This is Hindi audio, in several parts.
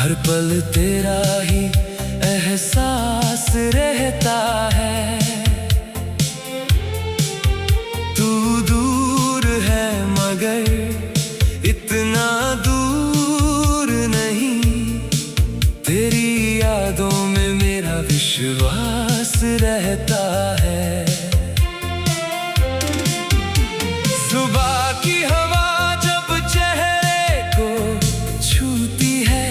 हर पल तेरा ही एहसास रहता है। तू दूर है मगर इतना दूर नहीं, तेरी यादों में मेरा विश्वास रहता है। सुबह की हवा जब चेहरे को छूती है,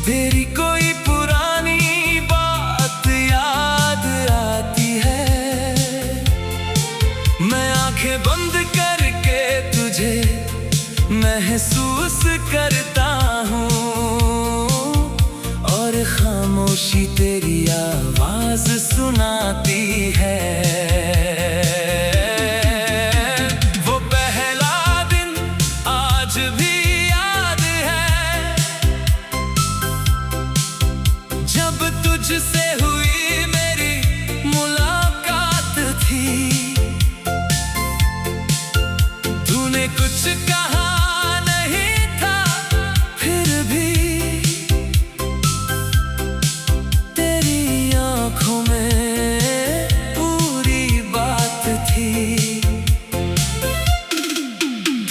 तेरी कोई पुरानी बात याद आती है। मैं आंखें बंद करके तुझे महसूस करता हूँ, और खामोशी तेरी आवाज सुनाती है। वो पहला दिन आज भी याद है, जब तुझसे हुई मेरी मुलाकात थी। तूने कुछ कहा नहीं था, फिर भी तेरी आंखों में पूरी बात थी।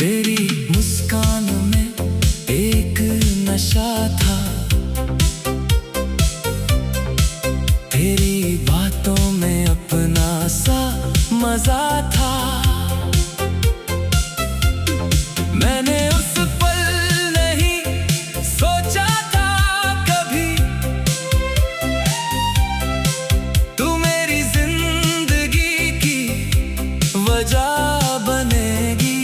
तेरी मुस्कान में एक नशा था, तेरी बातों में अपना सा मजा था। मैंने उस पल नहीं सोचा था कभी, तू मेरी जिंदगी की वजह बनेगी।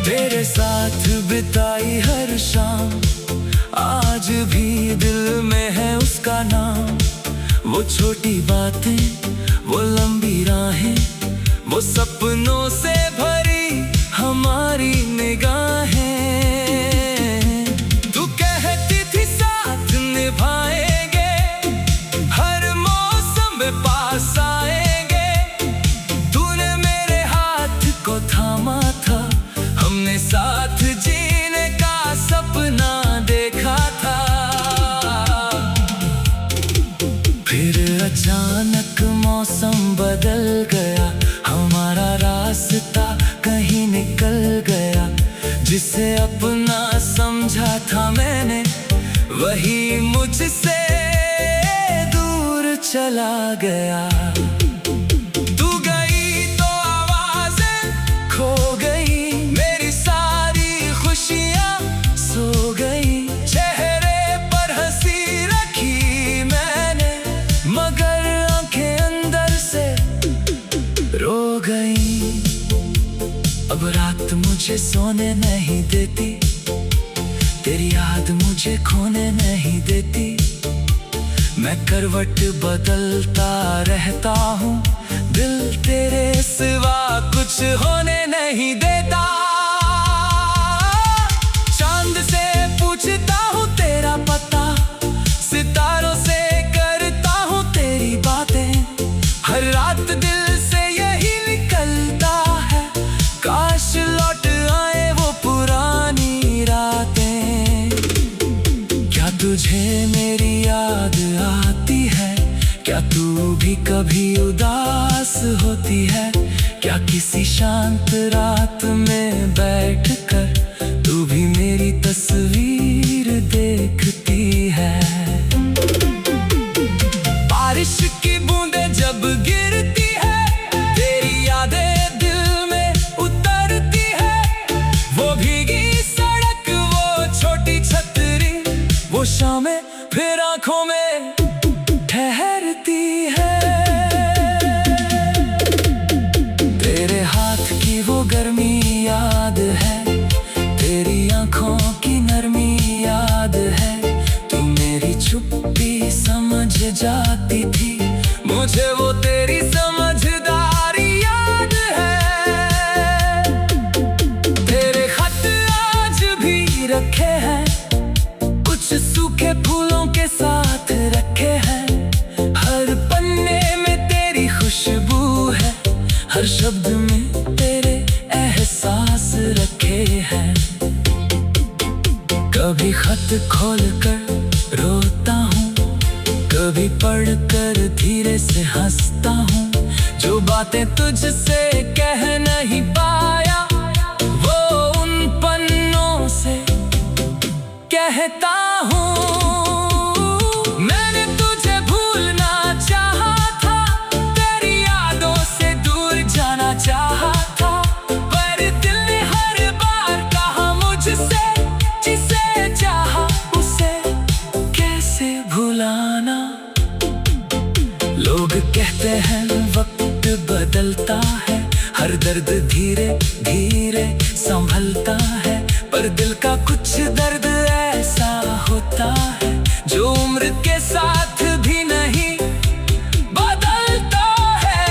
तेरे साथ बिताई हर शाम आज भी दिल में है उसका नाम। वो छोटी बातें, वो लंबी राहें, वो सपनों से भरी हमारी निगाहें। तू कहती थी साथ निभाएंगे, हर मौसम में पास आएंगे। तूने मेरे हाथ को थामा था, हमने साथ जीने का सपना देखा था। फिर अचानक मौसम बदल गया, हमारा रास्ता कहीं निकल गया। जिसे अपना समझा था मैंने, वही मुझसे दूर चला गया। तू गई तो आवाज़ें खो गई, मेरी सारी खुशियाँ सो गई। चेहरे पर हंसी रखी मैंने, मगर आंखें अंदर से रो गई। अब रात मुझे सोने नहीं देती, तेरी याद मुझे खोने नहीं देती। मैं करवट बदलता रहता हूँ, दिल तेरे सिवा कुछ होने नहीं देता। चांद से पूछता हूँ तेरा पता, सितारों से करता हूँ तेरी बातें। हर रात दिल से यही निकलता है, काश लौट आए वो पुरानी रातें। क्या तुझे मेरी याद आती है? क्या तू भी कभी उदास होती है? क्या किसी शांत रात में बैठकर तू भी मेरी तस्वीर देखती है? बारिश की बूंदें जब गिरती है, तेरी यादें दिल में उतरती है। वो भीगी सड़क, वो छोटी छतरी, वो शामें फिर आंखों में ठहरती है। तेरे हाथ की वो गर्मी कभी खत खोल कर रोता हूँ, कभी पढ़ कर धीरे से हंसता हूँ। जो बातें तुझसे कह नहीं पाया वो उन पन्नों से कहता हूँ। मैंने तुझे भूलना चाहा था, तेरी यादों से दूर जाना चाहा था, पर दिल ने हर बार कहा मुझसे, जिसे चाहा उसे कैसे भुलाना। लोग कहते हैं वक्त बदलता है, हर दर्द धीरे धीरे संभलता है, पर दिल का कुछ दर्द ऐसा होता है जो उम्र के साथ भी नहीं बदलता है।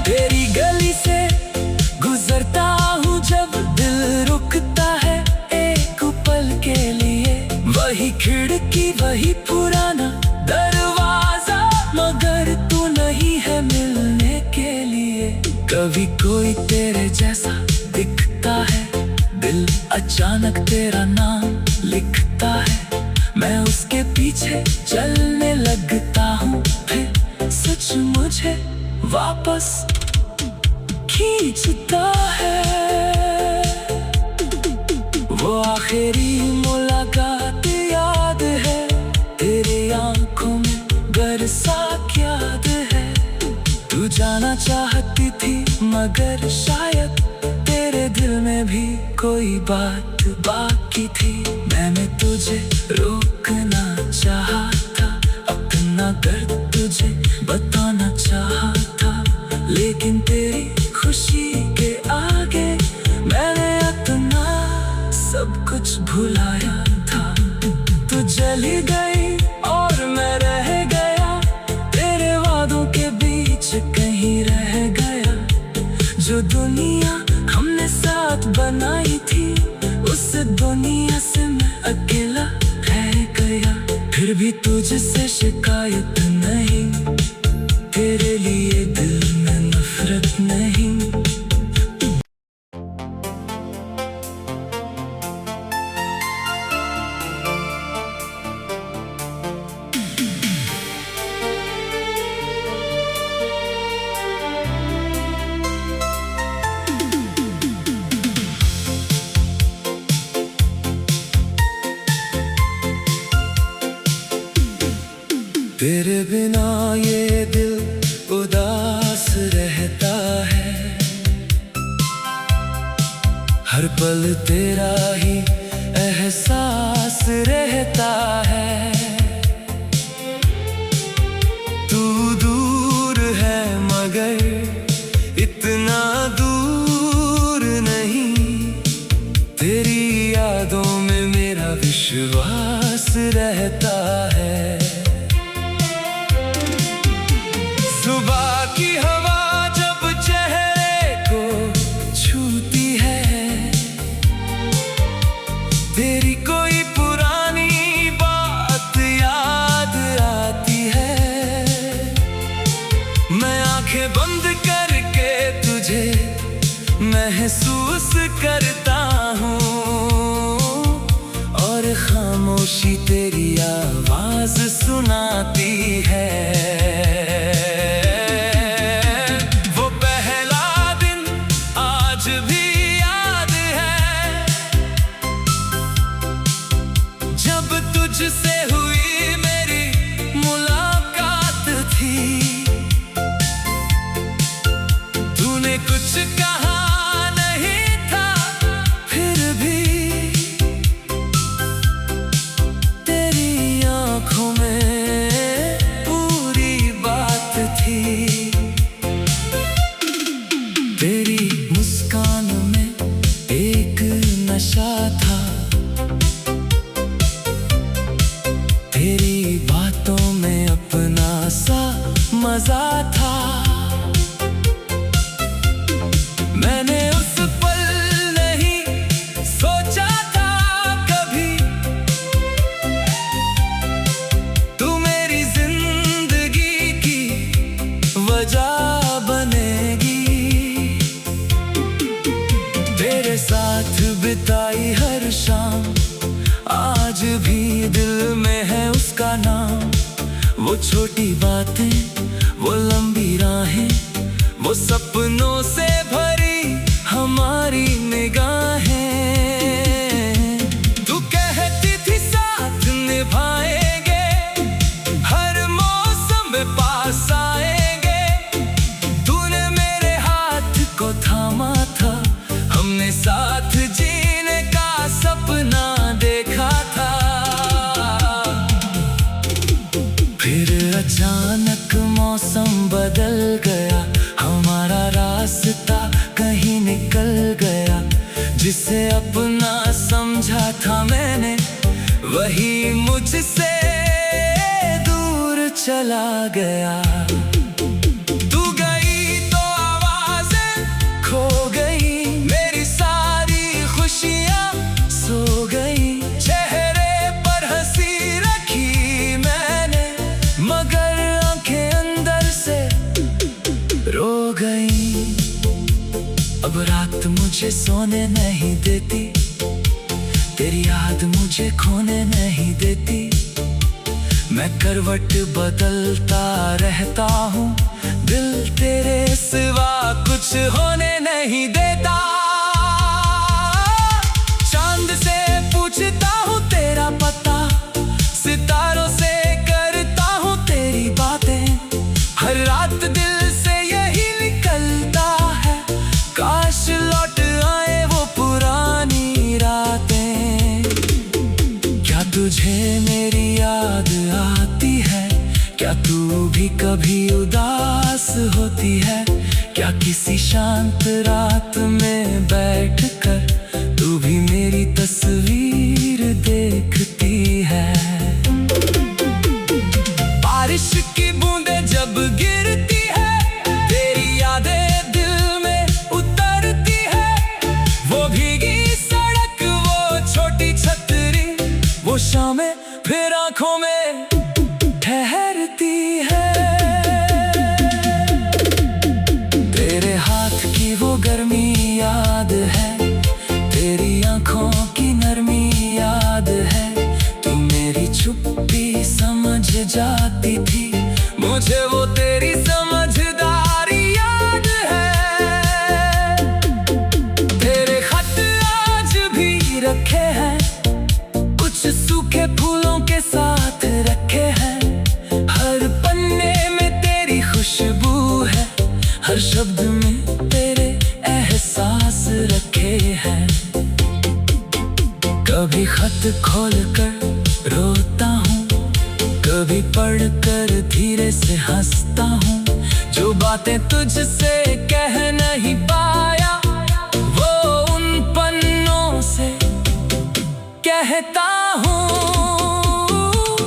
तेरी गली से गुजरता हूँ जब दिल रुकता है एक पल के लिए, वही खिड़की वही पुराना दरवाजा, मगर तू नहीं है मिलने के लिए। कभी कोई तेरे जैसा दिखता है, दिल अचानक तेरा नाम लिखता है, मैं उसके पीछे चलने लगता हूँ, फिर सच मुझे वापस खींचता है। वो आखिरी मुलाकात याद है, तेरी आंखों में बरसात याद है। तू जाना चाहती थी मगर शायद तेरे दिल में भी कोई बात बाकी थी। मैंने तुझे रोकना चाहा था, अपना दर्द तुझे बताना चाहा था, लेकिन तेरी खुशी के आगे मैंने अपना सब कुछ भुलाया था। तू चली गई और मैं रह गया, तेरे वादों के बीच कहीं रह गया। जो दुनिया हमने साथ बनाई थी, उस दुनिया से मैं अकेला रह गया। फिर भी तुझसे शिकायत नहीं, तेरे लिए दिल में नफरत नहीं। तेरे बिना ये दिल उदास रहता है, हर पल तेरा ही एहसास रहता है। तू दूर है मगर इतना दूर नहीं, तेरी यादों में मेरा विश्वास रहता है। सुबह की हवा जब चेहरे को छूती है, तेरी कोई पुरानी बात याद आती है। मैं आंखें बंद करके तुझे महसूस करता हूँ, और खामोशी तेरी आवाज सुनाती है। तुझसे हुई मेरी मुलाकात थी, तूने कुछ कहा नहीं था, फिर भी तेरी आंखों में पूरी बात थी। तेरी मुस्कान में एक नशा था, तेरी बातों में अपना सा मजा था। मैंने उस पल नहीं सोचा था कभी, तू मेरी जिंदगी की वजह बनेगी। तेरे साथ बिताई हर शाम आज भी दिल में है उसका नाम। वो छोटी बातें, वो लंबी राहें, वो सपनों से भरी हमारी निगाहें। तू कहती थी साथ निभाएंगे, हर मौसम में पास आएंगे। तूने मेरे हाथ को थामा था, हमने साथ जीने का सपना देखा था। फिर अचानक मौसम बदल गया, हमारा रास्ता कहीं निकल गया। जिसे अपना समझा था मैंने, वही मुझसे दूर चला गया। तू गई तो आवाज़ें खो गई, मेरी सारी खुशियाँ सो गई। चेहरे पर हंसी रखी मैंने, मगर आंखें अंदर से रो गई। अब रात मुझे सोने नहीं देती, तेरी याद मुझे खोने नहीं देती। मैं करवट बदलता रहता हूँ, दिल तेरे सिवा कुछ होने नहीं देता। चांद से पूछता हूँ तेरा पता, सितारों से करता हूँ तेरी बातें। हर रात दिल से यही निकलता है, काश लौट आए वो पुरानी रातें। क्या तुझे मेरी याद आती है? क्या तू भी कभी उदास होती है? क्या किसी शांत रात में बैठकर तू भी मेरी तस्वीर देखती है? बारिश की बूंदें जब गिरती है, तेरी यादें दिल में उतरती है। वो भीगी सड़क, वो छोटी छतरी, वो शामें फिर आंखों में ठहरती है। तेरे हाथ की वो गर्मी याद है, तेरी आंखों की नरमी याद है। तू मेरी चुप्पी समझ जाती थी, मुझे वो तेरी समझदारी याद है। तेरे खत आज भी रखे हैं, कुछ सूखे फूलों के साथ रखे हैं। हर पन्ने में तेरी खुशबू है, हर शब्द में तेरे एहसास रखे हैं। कभी खत खोल कर रोता हूँ, कभी पढ़ कर धीरे से हंसता हूँ। जो बातें तुझसे कह नहीं पाया, वो उन पन्नों से कहता हूँ।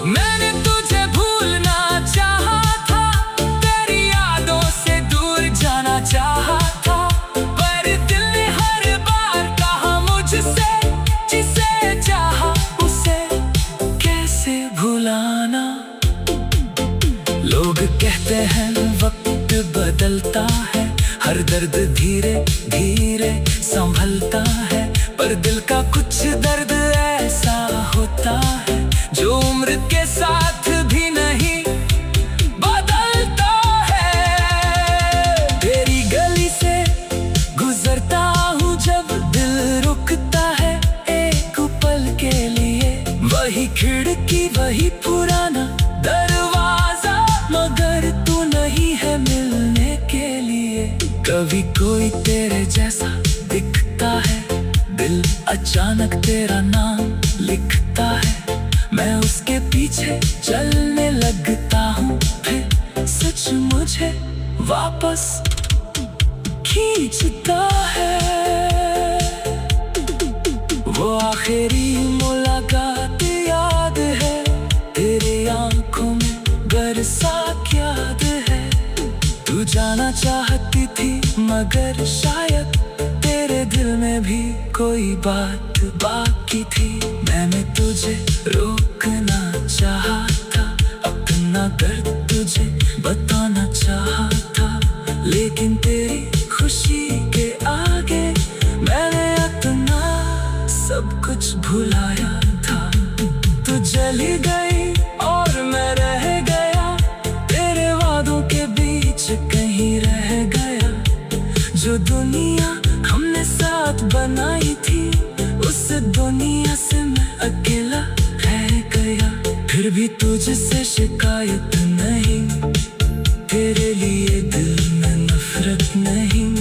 मैंने तुझे भूलना चाहा था, तेरी यादों से दूर जाना चाहा था। पर दिल ने हर बार कहा मुझसे, जिसे चाहा उसे कैसे भुलाना। लोग कहते हैं वक्त बदलता है, हर दर्द धीरे धीरे संभलता है। पर दिल का कुछ दर्द ऐसा होता है, जो उम्र के साथ भी नहीं बदलता है। तेरी गली से गुजरता हूँ जब दिल रुकता है एक पल के लिए। वही खिड़की, वही पुराना दरवाजा, मगर तू नहीं है मिलने के लिए। कभी कोई तेरे जैसा दिखता है, दिल अचानक तेरा नाम लिखता है। मैं उसके पीछे चलने लगता हूँ, फिर सच मुझे वापस खींचता है। वो आखिरी मुलाकात याद है, तेरे आंखों में बरसात याद है। तू जाना चाहती थी, मगर शायद तेरे दिल में भी कोई बात बाकी थी। मैंने तुझे रोकना चाहा था, अपना दर्द तुझे बताना चाहा था। लेकिन तेरी खुशी के आगे मैंने अपना सब कुछ भुलाया था। बनाई थी, उस दुनिया से मैं अकेला रह गया। फिर भी तुझसे शिकायत नहीं, तेरे लिए दिल में नफरत नहीं।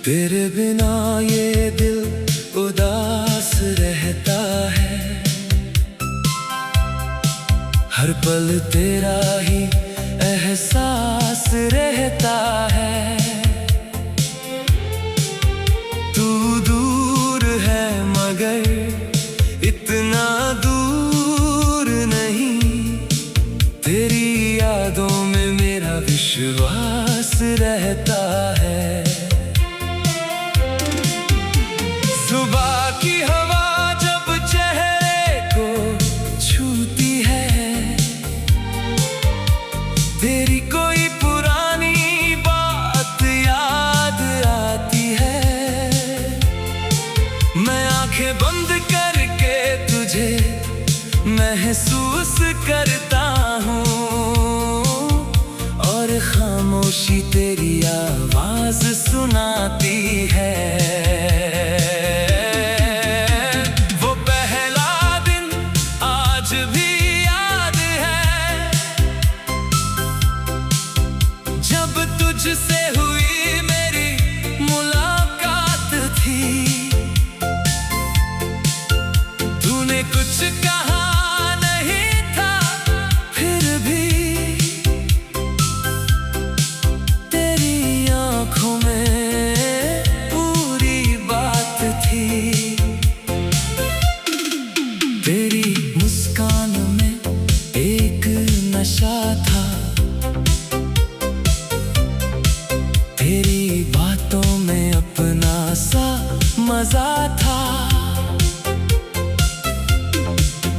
तेरे बिना ये दिल उदास रहता है, हर पल तेरा ही एहसास रहता है। तू दूर है मगर इतना दूर नहीं, तेरी यादों में मेरा विश्वास रहता है। सुबह की हवा जब चेहरे को छूती है, तेरी कोई पुरानी बात याद आती है। मैं आंखें बंद करके तुझे महसूस करता हूँ, और खामोशी तेरी आवाज सुनाती है। तुझसे हुई मेरी मुलाकात थी, तूने कुछ कहा नहीं था, फिर भी तेरी आंखों में पूरी बात थी। तेरी मुस्कान में एक नशा था, तेरी बातों में अपना सा मजा था।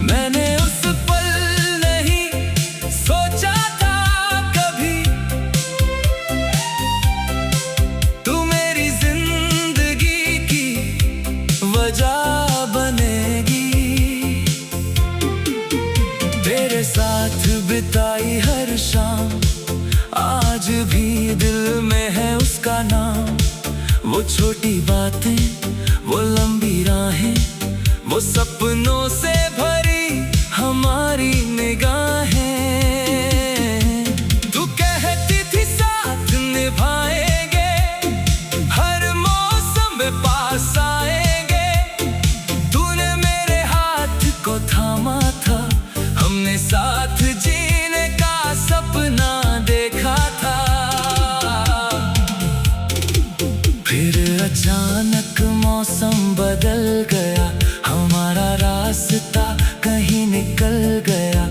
मैंने उस पल नहीं सोचा था कभी, तू मेरी जिंदगी की वजह बनेगी। तेरे साथ बिताई हर शाम आज भी दिल में है उसका नाम। वो छोटी बातें, वो लंबी राहें, वो सपनों से भरी हमारी निगाहें। तू कहती थी साथ निभाएंगे, हर मौसम में पास आएंगे। तूने मेरे हाथ को थामा था, हमने साथ जीने का सपना देखा था। फिर अचानक मौसम बदल गया, हमारा रास्ता कहीं निकल गया।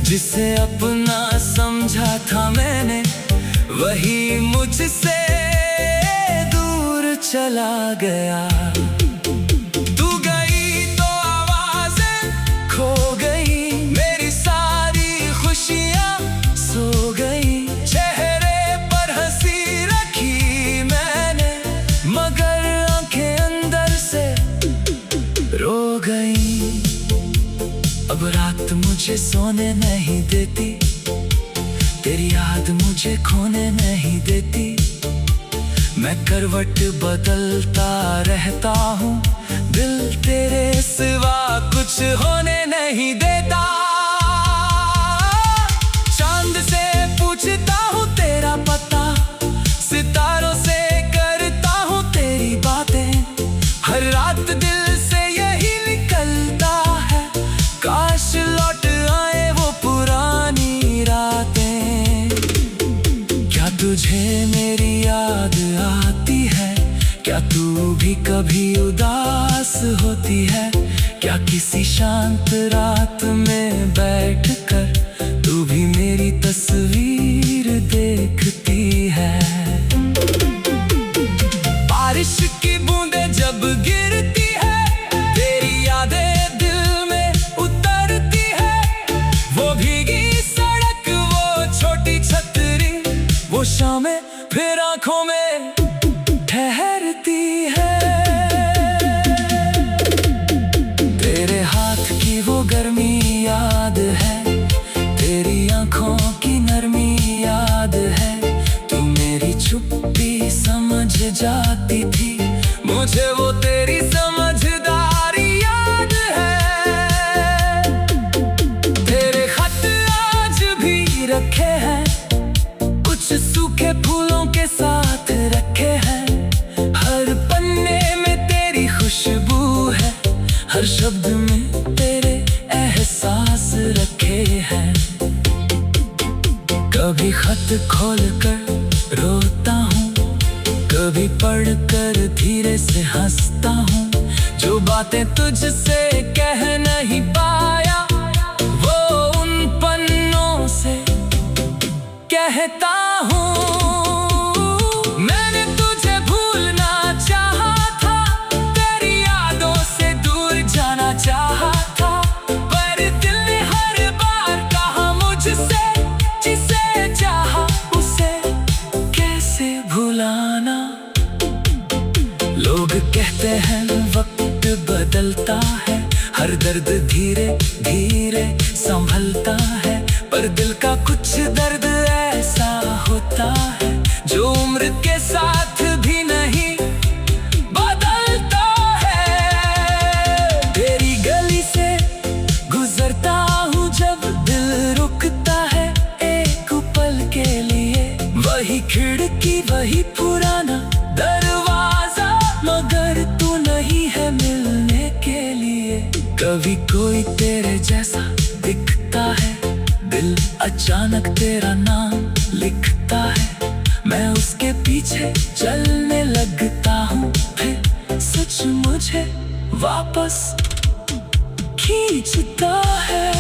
जिसे अपना समझा था मैंने, वही मुझसे दूर चला गया। तू गई तो आवाज़ें खो गई, मेरी सारी खुशियाँ सो गई। चेहरे पर हंसी रखी मैंने, मगर आंखें अंदर से रो गई। अब रात मुझे सोने नहीं देती, तेरी याद मुझे खोने नहीं देती। मैं करवट बदलता रहता हूँ, दिल तेरे सिवा कुछ होने नहीं देता। चांद से पूछता हूँ तेरा पता, सितारों से करता हूँ तेरी बातें। हर रात दिल से यही निकलता है, काश लौट आए वो पुरानी रातें। क्या तुझे मेरी याद आती है? क्या तू भी कभी उदास होती है? क्या किसी शांत रात में बैठकर तू भी मेरी तस्वीर देखती है? बारिश की बूंदें जब गिरती है, तेरी यादें दिल में उतरती है। वो भी कभी खत खोल कर रोता हूँ, कभी पढ़ कर धीरे से हंसता हूँ। जो बातें तुझसे कह नहीं पाया वो उन पन्नों से कहता हूँ। मैंने तुझे भूलना चाहा था, तेरी यादों से दूर जाना चाहा था, पर दिल ने हर बार कहा मुझसे, जिसे चाहा उसे कैसे भुलाना। लोग कहते हैं वक्त बदलता है, हर दर्द धीरे धीरे संभलता है, पर दिल का कुछ दर्द ऐसा होता है जो उम्र के साथ भी नहीं बदलता है। तेरी गली से गुजरता हूँ जब दिल रुकता है एक पल के लिए, वही खिड़की वही पुराना दरवाजा, मगर तू नहीं है मिलने के लिए। कभी कोई तेरे जैसा दिखता है, दिल अचानक तेरा नाम लिखता है, मैं उसके पीछे चलने लगता हूँ, फिर सच मुझे वापस खींचता है।